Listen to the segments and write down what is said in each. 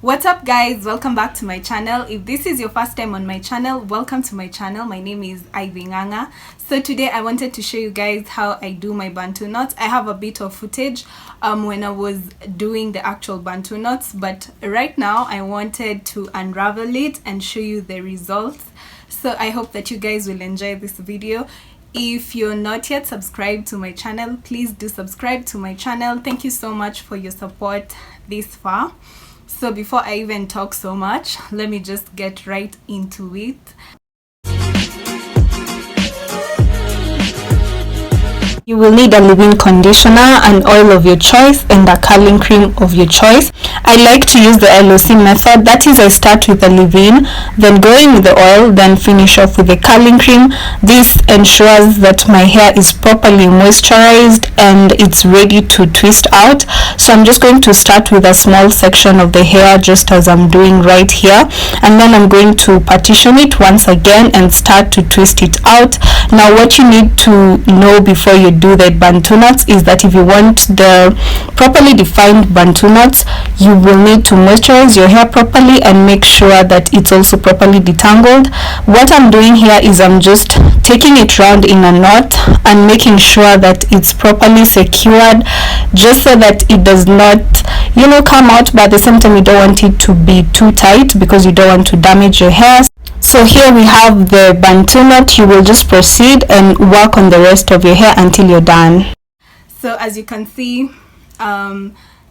What's up guys, welcome back to my channel. If this is your first time on my channel, welcome to my channel. My name is Ivy Nganga. So today I wanted to show you guys how I do my bantu knots. I have a bit of footage when I was doing the actual bantu knots, but right now I wanted to unravel it and show you the results. So I hope that you guys will enjoy this video. If you're not yet subscribed to my channel, please do subscribe to my channel. Thank you so much for your support this far. So before I even talk so much, let me just get right into it. You will need a leave-in conditioner, an oil of your choice, and a curling cream of your choice. I like to use the LOC method. That is, I start with the leave-in, then go in with the oil, then finish off with the curling cream. This ensures that my hair is properly moisturized and it's ready to twist out. So I'm just going to start with a small section of the hair, just as I'm doing right here, and then I'm going to partition it once again and start to twist it out. Now what you need to know before you do the bantu knots is that if you want the properly defined bantu knots, you will need to moisturize your hair properly and make sure that it's also properly detangled. What I'm doing here is I'm just taking it round in a knot and making sure that it's properly secured, just so that it does not, come out, but at the same time you don't want it to be too tight because you don't want to damage your hair. So here we have the bantu knot. You will just proceed and work on the rest of your hair until you're done. So as you can see,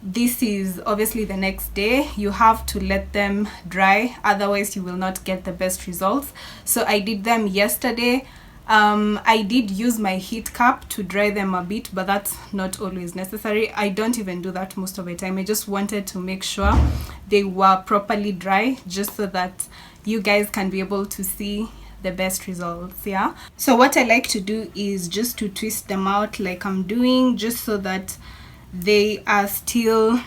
this is obviously the next day. You have to let them dry, otherwise you will not get the best results. So I did them yesterday. I did use my heat cap to dry them a bit, but that's not always necessary. I don't even do that most of the time. I just wanted to make sure they were properly dry, just so that you guys can be able to see the best results. Yeah, so what I like to do is just to twist them out like I'm doing, just so that they are still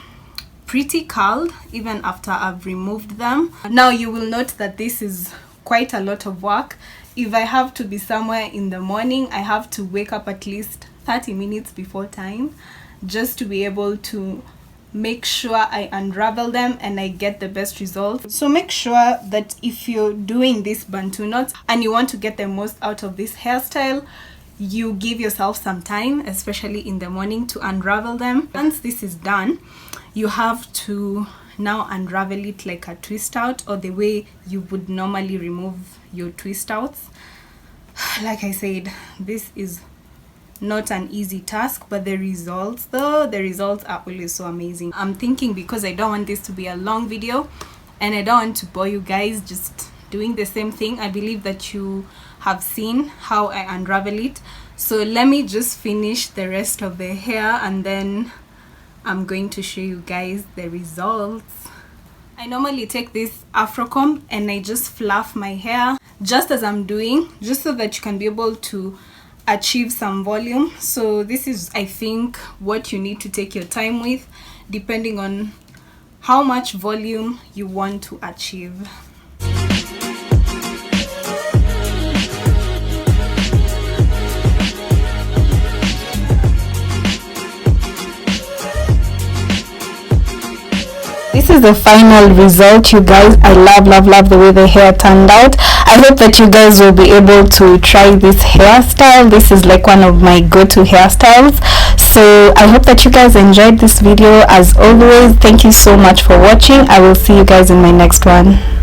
pretty curled even after I've removed them. Now you will note that this is quite a lot of work. If I have to be somewhere in the morning, I have to wake up at least 30 minutes before time, just to be able to make sure I unravel them and I get the best results. So make sure that if you're doing these bantu knots and you want to get the most out of this hairstyle, you give yourself some time, especially in the morning, to unravel them. Once this is done, you have to now unravel it like a twist out, or the way you would normally remove your twist outs. Like I said, this is not an easy task, but the results are always so amazing. I'm thinking, because I don't want this to be a long video and I don't want to bore you guys just doing the same thing, I believe that you have seen how I unravel it. So let me just finish the rest of the hair and then I'm going to show you guys the results. I normally take this afro comb and I just fluff my hair just as I'm doing, just so that you can be able to achieve some volume. So this is, I think, what you need to take your time with, depending on how much volume you want to achieve. This is the final result, you guys. I love the way the hair turned out. I hope that you guys will be able to try this hairstyle. This is like one of my go-to hairstyles. So I hope that you guys enjoyed this video. As always, thank you so much for watching. I will see you guys in my next one.